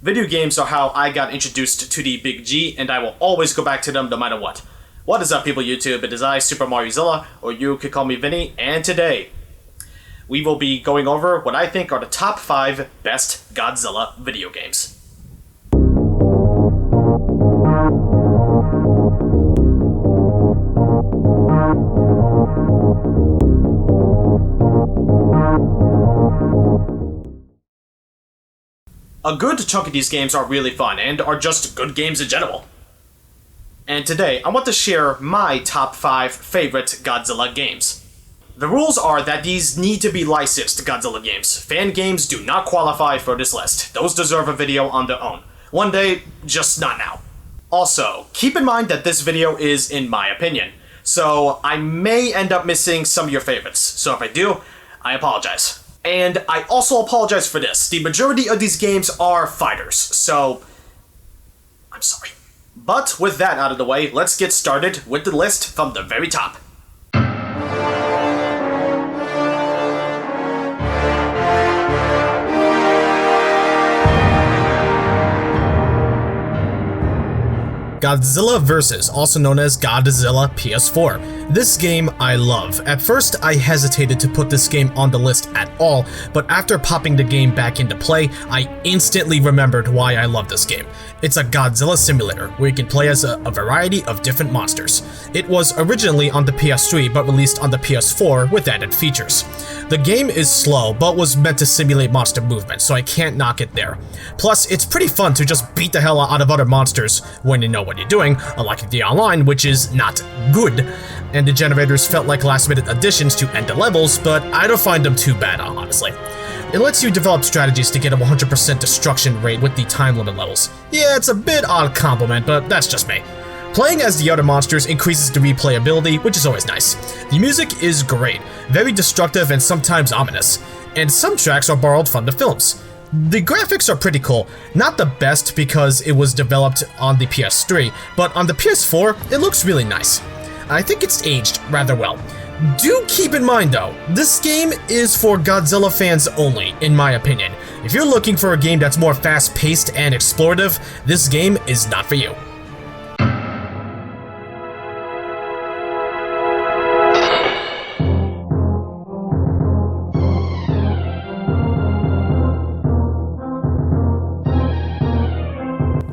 Video games are how I got introduced to the Big G, and I will always go back to them no matter what. What is up, people YouTube? It is I, Super Mariozilla, or you could call me Vinny, and today we will be going over what I think are the top 5 best Godzilla video games. A good chunk of these games are really fun, and are just good games in general. And today, I want to share my top 5 favorite Godzilla games. The rules are that these need to be licensed Godzilla games. Fan games do not qualify for this list. Those deserve a video on their own. One day, just not now. Also, keep in mind that this video is in my opinion, so I may end up missing some of your favorites. So if I do, I apologize. And I also apologize for this. The majority of these games are fighters, so I'm sorry. But with that out of the way, let's get started with the list from the very top. Godzilla vs., also known as Godzilla PS4. This game I love. At first, I hesitated to put this game on the list at all, but after popping the game back into play, I instantly remembered why I love this game. It's a Godzilla simulator, where you can play as a variety of different monsters. It was originally on the PS3, but released on the PS4 with added features. The game is slow, but was meant to simulate monster movement, so I can't knock it there. Plus, it's pretty fun to just beat the hell out of other monsters when you know what you're doing, unlike the online, which is not good. And the generators felt like last-minute additions to end the levels, but I don't find them too bad, honestly. It lets you develop strategies to get a 100% destruction rate with the time limit levels. Yeah, it's a bit odd compliment, but that's just me. Playing as the other monsters increases the replayability, which is always nice. The music is great, very destructive and sometimes ominous, and some tracks are borrowed from the films. The graphics are pretty cool, not the best because it was developed on the PS3, but on the PS4, it looks really nice. I think it's aged rather well. Do keep in mind though, this game is for Godzilla fans only, in my opinion. If you're looking for a game that's more fast-paced and explorative, this game is not for you.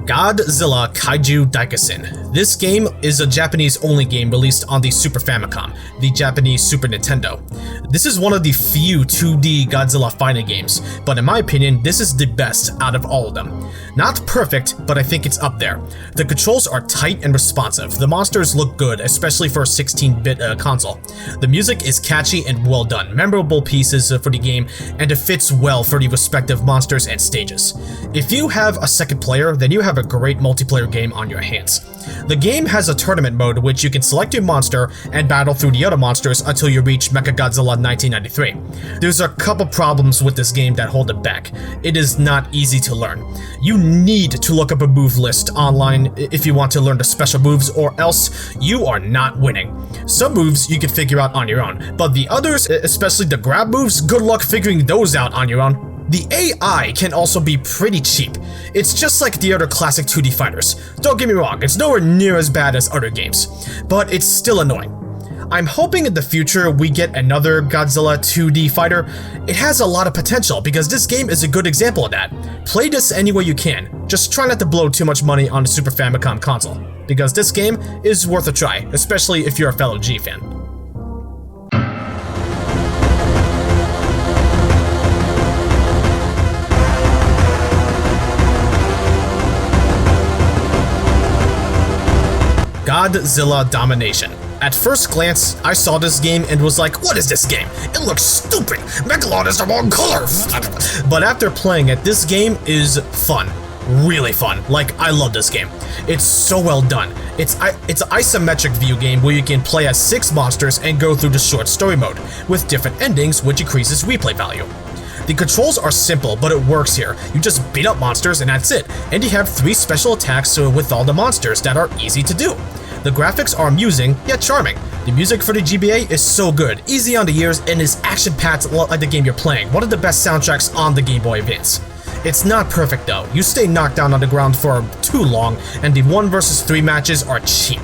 Godzilla Kaiju Daikessen. This game is a Japanese-only game released on the Super Famicom, the Japanese Super Nintendo. This is one of the few 2D Godzilla fighting games, but in my opinion, this is the best out of all of them. Not perfect, but I think it's up there. The controls are tight and responsive. The monsters look good, especially for a 16-bit console. The music is catchy and well done, memorable pieces for the game, and it fits well for the respective monsters and stages. If you have a second player, then you have a great multiplayer game on your hands. The game has a tournament mode which you can select your monster and battle through the other monsters until you reach Mechagodzilla 1993. There's a couple problems with this game that hold it back. It is not easy to learn. You need to look up a move list online if you want to learn the special moves, or else you are not winning. Some moves you can figure out on your own, but the others, especially the grab moves, good luck figuring those out on your own. The AI can also be pretty cheap. It's just like the other classic 2D fighters. Don't get me wrong, it's nowhere near as bad as other games, but it's still annoying. I'm hoping in the future we get another Godzilla 2D fighter. It has a lot of potential because this game is a good example of that. Play this any way you can. Just try not to blow too much money on the Super Famicom console, because this game is worth a try, especially if you're a fellow G fan. Godzilla Domination. At first glance, I saw this game and was like, what is this game? It looks stupid! Megalon is the wrong color! But after playing it, this game is fun. Really fun. Like, I love this game. It's so well done. It's an isometric view game where you can play as 6 monsters and go through the short story mode, with different endings which increases replay value. The controls are simple, but it works here. You just beat up monsters and that's it. And you have 3 special attacks with all the monsters that are easy to do. The graphics are amusing, yet charming. The music for the GBA is so good, easy on the ears, and is action-packed like the game you're playing. One of the best soundtracks on the Game Boy Advance. It's not perfect though, you stay knocked down on the ground for too long, and the 1 versus 3 matches are cheap.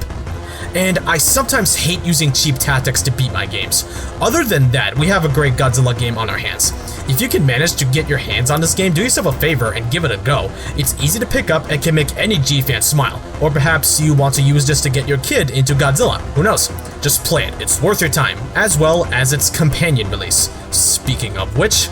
And I sometimes hate using cheap tactics to beat my games. Other than that, we have a great Godzilla game on our hands. If you can manage to get your hands on this game, do yourself a favor and give it a go. It's easy to pick up and can make any G-fan smile. Or perhaps you want to use this to get your kid into Godzilla. Who knows? Just play it, it's worth your time, as well as its companion release. Speaking of which...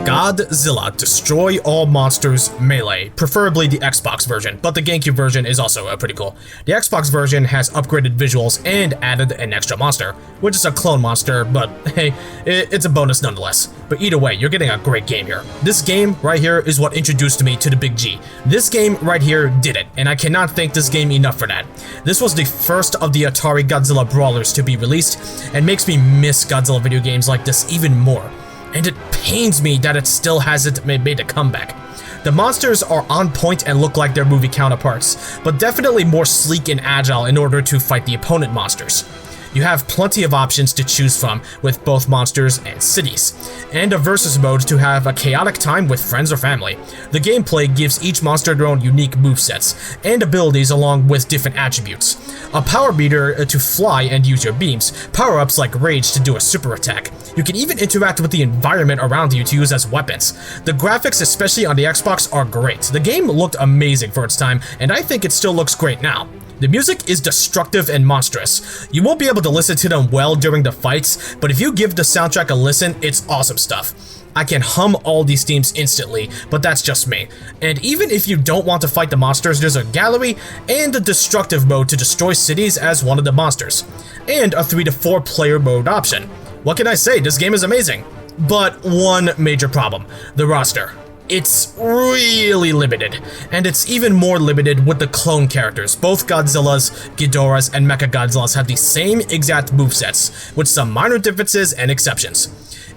Godzilla Destroy All Monsters Melee, preferably the Xbox version, but the GameCube version is also pretty cool. The Xbox version has upgraded visuals and added an extra monster, which is a clone monster, but hey, it's a bonus nonetheless. But either way, you're getting a great game here. This game right here is what introduced me to the Big G. This game right here did it, and I cannot thank this game enough for that. This was the first of the Atari Godzilla brawlers to be released, and makes me miss Godzilla video games like this even more. And it pains me that it still hasn't made a comeback. The monsters are on point and look like their movie counterparts, but definitely more sleek and agile in order to fight the opponent monsters. You have plenty of options to choose from with both monsters and cities, and a versus mode to have a chaotic time with friends or family. The gameplay gives each monster their own unique movesets and abilities along with different attributes. A power meter to fly and use your beams, power-ups like rage to do a super attack. You can even interact with the environment around you to use as weapons. The graphics, especially on the Xbox, are great. The game looked amazing for its time, and I think it still looks great now. The music is destructive and monstrous. You won't be able to listen to them well during the fights, but if you give the soundtrack a listen, it's awesome stuff. I can hum all these themes instantly, but that's just me. And even if you don't want to fight the monsters, there's a gallery and a destructive mode to destroy cities as one of the monsters, and a 3 to 4 player mode option. What can I say? This game is amazing. But one major problem, the roster. It's really limited, and it's even more limited with the clone characters. Both Godzillas, Ghidorahs, and Mechagodzillas have the same exact movesets, with some minor differences and exceptions.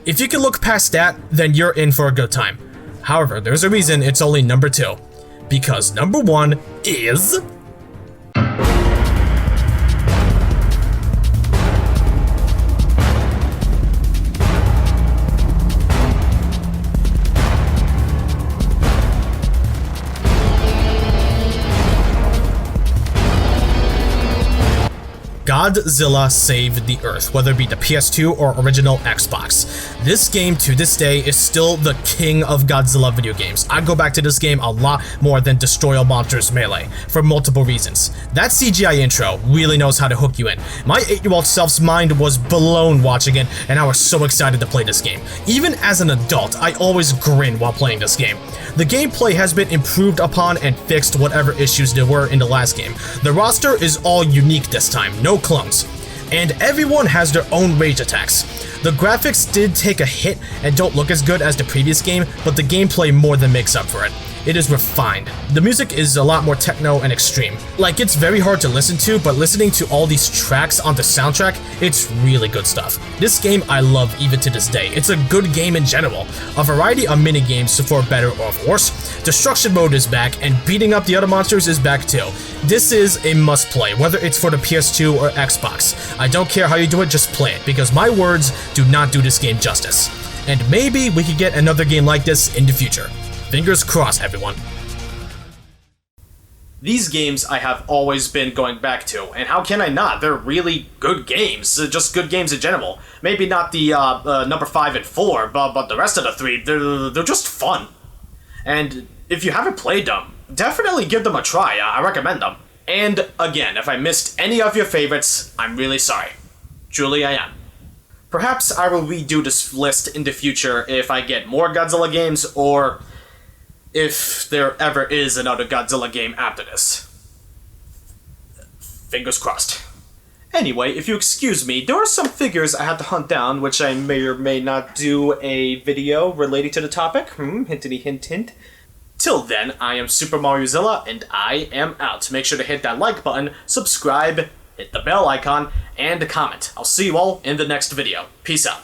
If you can look past that, then you're in for a good time. However, there's a reason it's only number 2. Because number 1 is... Godzilla Save the Earth, whether it be the PS2 or original Xbox. This game to this day is still the king of Godzilla video games. I go back to this game a lot more than Destroy All Monsters Melee, for multiple reasons. That CGI intro really knows how to hook you in. My 8-year-old self's mind was blown watching it, and I was so excited to play this game. Even as an adult, I always grin while playing this game. The gameplay has been improved upon and fixed whatever issues there were in the last game. The roster is all unique this time, no clones. And everyone has their own rage attacks. The graphics did take a hit and don't look as good as the previous game, but the gameplay more than makes up for it. It is refined. The music is a lot more techno and extreme. Like, it's very hard to listen to, but listening to all these tracks on the soundtrack, it's really good stuff. This game I love even to this day. It's a good game in general. A variety of mini-games for better or worse. Destruction mode is back, and beating up the other monsters is back too. This is a must-play, whether it's for the PS2 or Xbox. I don't care how you do it, just play it, because my words do not do this game justice. And maybe we could get another game like this in the future. Fingers crossed, everyone. These games I have always been going back to, and how can I not? They're really good games, just good games in general. Maybe not the number 5 and 4, but the rest of the 3, they're just fun. And if you haven't played them, definitely give them a try. I recommend them. And again, if I missed any of your favorites, I'm really sorry. Truly I am. Perhaps I will redo this list in the future if I get more Godzilla games, or if there ever is another Godzilla game after this. Fingers crossed. Anyway, if you excuse me, there are some figures I had to hunt down, which I may or may not do a video relating to the topic. Hintity hint hint. Till then, I am Super Mariozilla, and I am out. Make sure to hit that like button, subscribe, hit the bell icon, and comment. I'll see you all in the next video. Peace out.